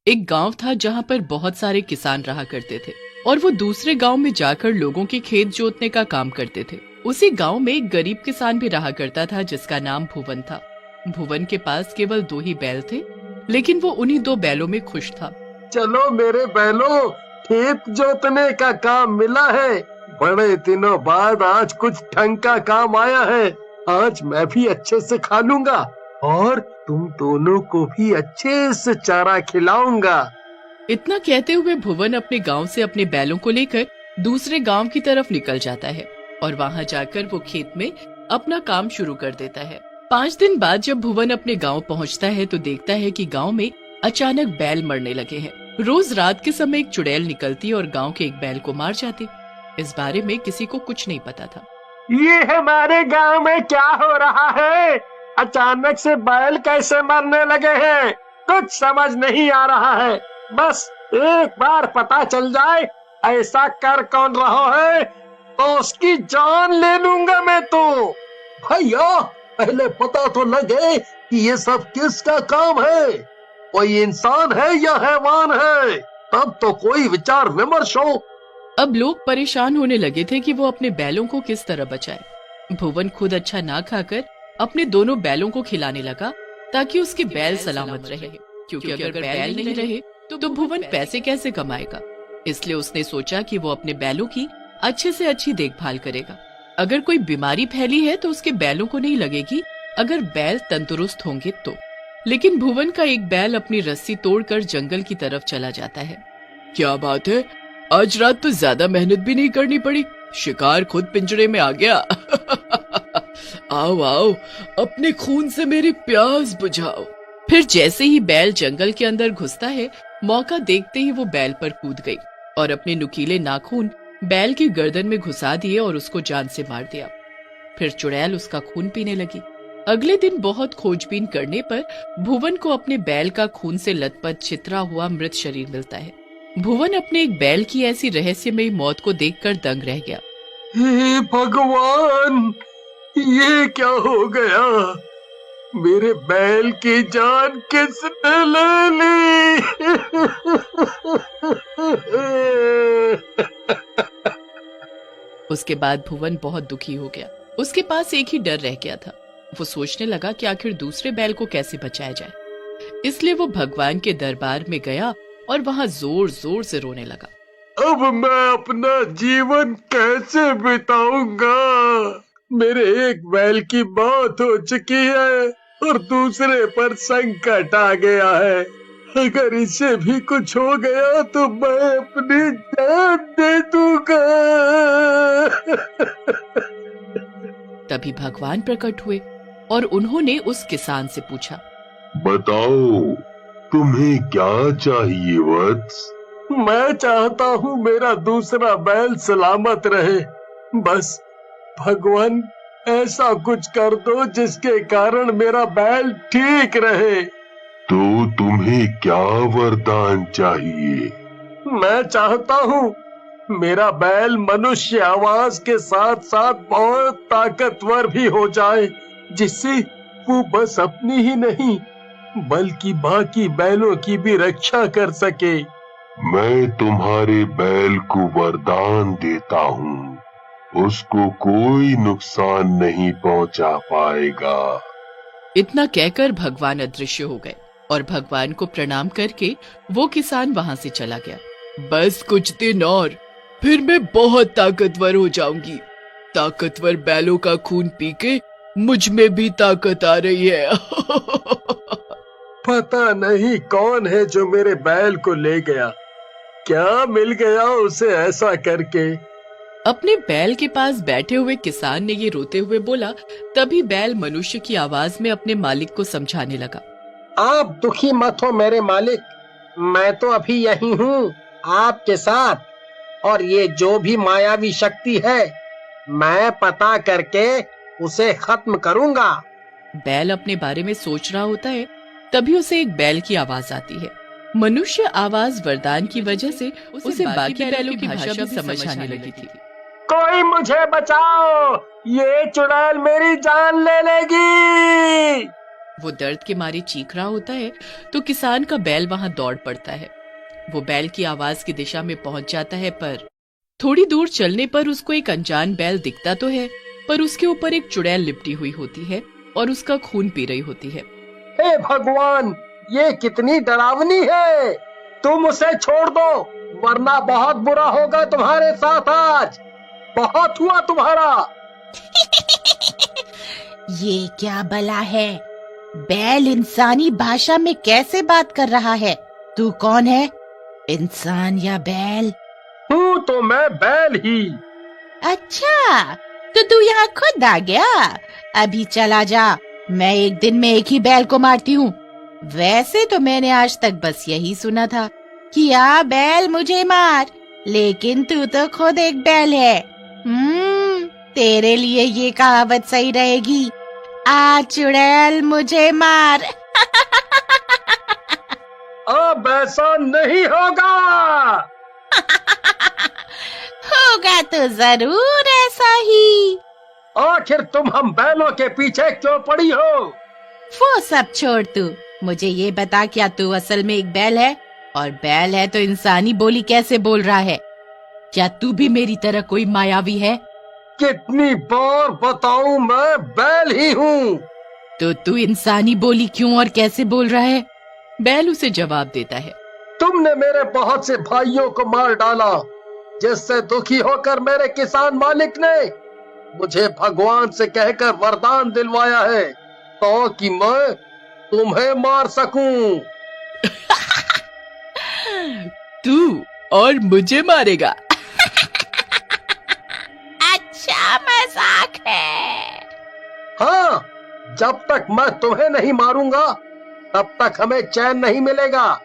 एक गांव था जहां पर बहुत सारे किसान रहा करते थे और वो दूसरे गांव में जाकर लोगों के खेत जोतने का काम करते थे। उसी गांव में एक गरीब किसान भी रहा करता था जिसका नाम भुवन था। भुवन के पास केवल 2 ही बैल थे, लेकिन वो उन्हीं 2 बैलों में खुश था। चलो मेरे बैलों, खेत जोतने का काम मिला है। बड़े दिनों बाद आज कुछ ढंग का काम आया है। आज मैं भी अच्छे से खा लूंगा और तुम दोनों को भी अच्छे से चारा खिलाऊंगा। इतना कहते हुए भुवन अपने गांव से अपने बैलों को लेकर दूसरे गांव की तरफ निकल जाता है और वहां जाकर वो खेत में अपना काम शुरू कर देता है। 5 दिन बाद जब भुवन अपने गांव पहुंचता है तो देखता है कि गांव में अचानक बैल मरने लगे हैं। रोज रात के समय एक चुड़ैल निकलती और गांव के एक बैल को मार जाती। इस बारे में किसी को कुछ नहीं पता था। ये हमारे गांव में क्या हो रहा है? अचानक से बैल कैसे मरने लगे हैं? कुछ समझ नहीं आ रहा है। बस एक बार पता चल जाए ऐसा कर कौन रहा है तो उसकी जान ले लूंगा मैं तो। भैया, पहले पता तो लगे कि ये सब किसका काम है। कोई इंसान है या हैवान है, तब तो कोई विचार विमर्श हो। अब लोग परेशान होने लगे थे कि वो अपने बैलों को किस तरह बचाए। भुवन खुद अच्छा ना खाकर अपने दोनों बैलों को खिलाने लगा ताकि उसके बैल सलामत रहे, क्योंकि अगर बैल नहीं रहे तो भुवन पैसे कैसे कमाएगा। इसलिए उसने सोचा कि वो अपने बैलों की अच्छे से अच्छी देखभाल करेगा। अगर कोई बीमारी फैली है तो उसके बैलों को नहीं लगेगी, अगर बैल तंदुरुस्त होंगे तो। लेकिन भुवन का एक बैल अपनी रस्सी तोड़कर जंगल की तरफ चला जाता है। क्या बात है, आज रात तो ज्यादा मेहनत भी नहीं करनी पड़ी, शिकार खुद पिंजरे में आ गया। आओ आओ, अपने खून से मेरी प्यास बुझाओ। फिर जैसे ही बैल जंगल के अंदर घुसता है, मौका देखते ही वो बैल पर कूद गई और अपने नुकीले नाखून बैल की गर्दन में घुसा दिए और उसको जान से मार दिया। फिर चुड़ैल उसका खून पीने लगी। अगले दिन बहुत खोजबीन करने पर भुवन को अपने बैल का खून से लथपथ छितरा हुआ मृत शरीर मिलता है। भुवन अपने एक बैल की ऐसी रहस्यमयी मौत को देखकर दंग रह गया। हे भगवान, ये क्या हो गया? मेरे बैल की जान किसने ले ली? उसके बाद भुवन बहुत दुखी हो गया। उसके पास एक ही डर रह गया था। वो सोचने लगा कि आखिर दूसरे बैल को कैसे बचाया जाए। इसलिए वो भगवान के दरबार में गया और वहां जोर जोर से रोने लगा। अब मैं अपना जीवन कैसे बिताऊंगा? मेरे एक बैल की मौत हो चुकी है और दूसरे पर संकट आ गया है। अगर इसे भी कुछ हो गया तो मैं अपनी जान दे दूंगा। तभी भगवान प्रकट हुए और उन्होंने उस किसान से पूछा, बताओ, तुम्हें क्या चाहिए वत्स? मैं चाहता हूँ मेरा दूसरा बैल सलामत रहे। बस भगवान ऐसा कुछ कर दो जिसके कारण मेरा बैल ठीक रहे। तो तुम्हें क्या वरदान चाहिए? मैं चाहता हूँ मेरा बैल मनुष्य आवाज के साथ साथ बहुत ताकतवर भी हो जाए, जिससे वो बस अपनी ही नहीं बल्कि बाकी बैलों की भी रक्षा कर सके। मैं तुम्हारे बैल को वरदान देता हूँ, उसको कोई नुकसान नहीं पहुंचा पाएगा। इतना कहकर भगवान अदृश्य हो गए और भगवान को प्रणाम करके वो किसान वहां से चला गया। बस कुछ दिन और, फिर मैं बहुत ताकतवर हो जाऊंगी। ताकतवर बैलों का खून पी के मुझ में भी ताकत आ रही है। पता नहीं कौन है जो मेरे बैल को ले गया। क्या मिल गया उसे ऐसा करके? अपने बैल के पास बैठे हुए किसान ने ये रोते हुए बोला। तभी बैल मनुष्य की आवाज में अपने मालिक को समझाने लगा। आप दुखी मत हो मेरे मालिक, मैं तो अभी यही हूँ आपके साथ, और ये जो भी मायावी शक्ति है मैं पता करके उसे खत्म करूँगा। बैल अपने बारे में सोच रहा होता है, तभी उसे एक बैल की आवाज आती है। मनुष्य आवाज वरदान की वजह से उसे बाकी बैलों की भाषा भी समझ आने लगी थी। कोई मुझे बचाओ, ये चुड़ैल मेरी जान ले लेगी। वो दर्द के मारे चीख रहा होता है तो किसान का बैल वहां दौड़ पड़ता है। वो बैल की आवाज की दिशा में पहुंच जाता है, पर थोड़ी दूर चलने पर उसको एक अनजान बैल दिखता तो है, पर उसके ऊपर एक चुड़ैल लिपटी हुई होती है और उसका खून पी रही होती है। हे भगवान, ये कितनी डरावनी है। तुम उसे छोड़ दो, वरना बहुत बुरा होगा तुम्हारे साथ आज। बहुत हुआ तुम्हारा। ये क्या बला है? बैल इंसानी भाषा में कैसे बात कर रहा है? तू कौन है, इंसान या बैल? हूँ तो मैं बैल ही। अच्छा, तो तू यहाँ खुद आ गया। अभी चला जा, मैं एक दिन में एक ही बैल को मारती हूँ। वैसे तो मैंने आज तक बस यही सुना था कि आ बैल मुझे मार, लेकिन तू तो खुद एक बैल है। तेरे लिए ये कहावत सही रहेगी, आ चुड़ैल मुझे मार। अब ऐसा नहीं होगा। होगा तो जरूर ऐसा ही। आखिर तुम हम बैलों के पीछे क्यों पड़ी हो? वो सब छोड़, तू मुझे ये बता, क्या तू असल में एक बैल है? और बैल है तो इंसानी बोली कैसे बोल रहा है? क्या तू भी मेरी तरह कोई मायावी है? कितनी बार बताऊं, मैं बैल ही हूँ। तो तू इंसानी बोली क्यों और कैसे बोल रहा है? बैल उसे जवाब देता है, तुमने मेरे बहुत से भाइयों को मार डाला, जिससे दुखी होकर मेरे किसान मालिक ने मुझे भगवान से कहकर वरदान दिलवाया है ताकि मैं तुम्हें मार सकूं। तू और मुझे मारेगा? अच्छा मजाक है। हाँ, जब तक मैं तुम्हें नहीं मारूंगा तब तक हमें चैन नहीं मिलेगा।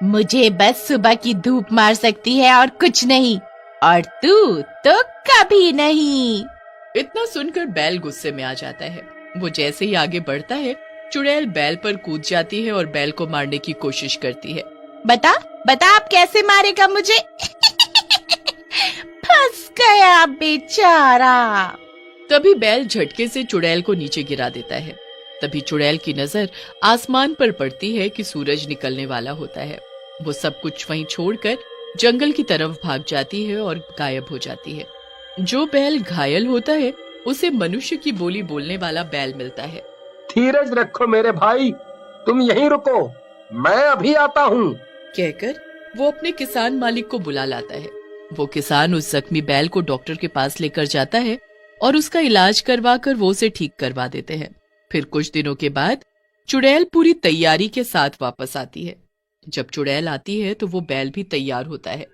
मुझे बस सुबह की धूप मार सकती है और कुछ नहीं, और तू तो कभी नहीं। इतना सुनकर बैल गुस्से में आ जाता है। वो जैसे ही आगे बढ़ता है, चुड़ैल बैल पर कूद जाती है और बैल को मारने की कोशिश करती है। बता बता, आप कैसे मारेगा मुझे? फंस गया बेचारा। तभी बैल झटके से चुड़ैल को नीचे गिरा देता है। तभी चुड़ैल की नजर आसमान पर पड़ती है कि सूरज निकलने वाला होता है। वो सब कुछ वहीं छोड़कर जंगल की तरफ भाग जाती है और गायब हो जाती है। जो बैल घायल होता है उसे मनुष्य की बोली बोलने वाला बैल मिलता है। धीरज रखो मेरे भाई, तुम यहीं रुको, मैं अभी आता हूँ। कहकर वो अपने किसान मालिक को बुला लाता है। वो किसान उस जख्मी बैल को डॉक्टर के पास लेकर जाता है और उसका इलाज करवा कर वो उसे ठीक करवा देते हैं। फिर कुछ दिनों के बाद चुड़ैल पूरी तैयारी के साथ वापस आती है। जब चुड़ैल आती है तो वो बैल भी तैयार होता है।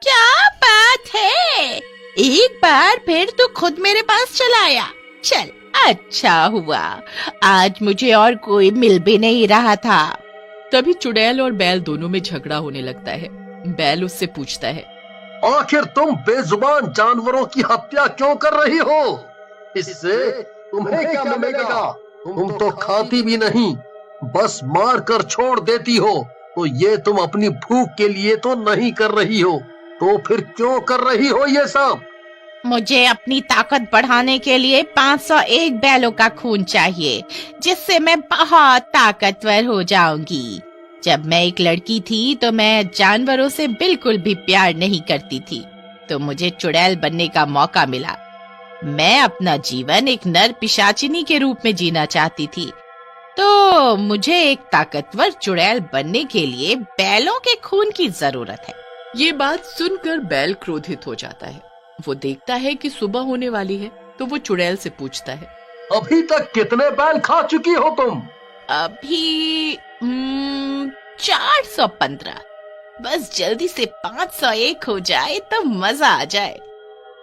क्या बात है, एक बार फिर तू खुद मेरे पास चला आया। चल, अच्छा हुआ, आज मुझे और कोई मिल भी नहीं रहा था। तभी चुड़ैल और बैल दोनों में झगड़ा होने लगता है। बैल उससे पूछता है, आखिर तुम बेजुबान जानवरों की हत्या क्यों कर रही हो? इससे तुम्हें क्या मिलेगा? तुम तो खाती भी नहीं, बस मार कर छोड़ देती हो। तो ये तुम अपनी भूख के लिए तो नहीं कर रही हो, तो फिर क्यों कर रही हो ये सब? मुझे अपनी ताकत बढ़ाने के लिए 501 बैलों का खून चाहिए, जिससे मैं बहुत ताकतवर हो जाऊंगी। जब मैं एक लड़की थी तो मैं जानवरों से बिल्कुल भी प्यार नहीं करती थी, तो मुझे चुड़ैल बनने का मौका मिला। मैं अपना जीवन एक नर पिशाचिनी के रूप में जीना चाहती थी, तो मुझे एक ताकतवर चुड़ैल बनने के लिए बैलों के खून की जरूरत है। ये बात सुनकर बैल क्रोधित हो जाता है। वो देखता है कि सुबह होने वाली है, तो वो चुड़ैल से पूछता है, अभी तक कितने बैल खा चुकी हो तुम? अभी 415। बस जल्दी से 501 हो जाए तो मजा आ जाए।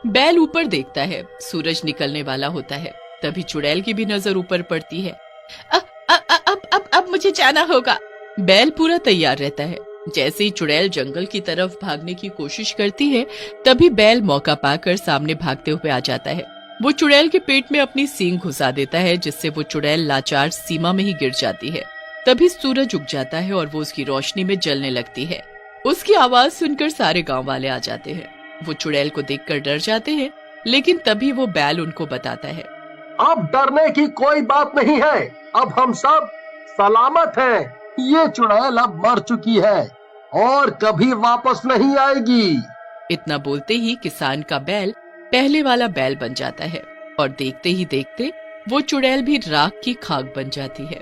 बैल ऊपर देखता है, सूरज निकलने वाला होता है। तभी चुड़ैल की भी नजर ऊपर पड़ती है। अब मुझे जाना होगा। बैल पूरा तैयार रहता है। जैसे ही चुड़ैल जंगल की तरफ भागने की कोशिश करती है, तभी बैल मौका पाकर सामने भागते हुए आ जाता है। वो चुड़ैल के पेट में अपनी सींग घुसा देता है, जिससे वो चुड़ैल लाचार सीमा में ही गिर जाती है। तभी सूरज उग जाता है और वो उसकी रोशनी में जलने लगती है। उसकी आवाज सुनकर सारे गांव वाले आ जाते हैं। वो चुड़ैल को देखकर डर जाते हैं, लेकिन तभी वो बैल उनको बताता है, अब डरने की कोई बात नहीं है। अब हम सब सलामत हैं। ये चुड़ैल अब मर चुकी है और कभी वापस नहीं आएगी। इतना बोलते ही किसान का बैल पहले वाला बैल बन जाता है और देखते ही देखते वो चुड़ैल भी राख की खाक बन जाती है।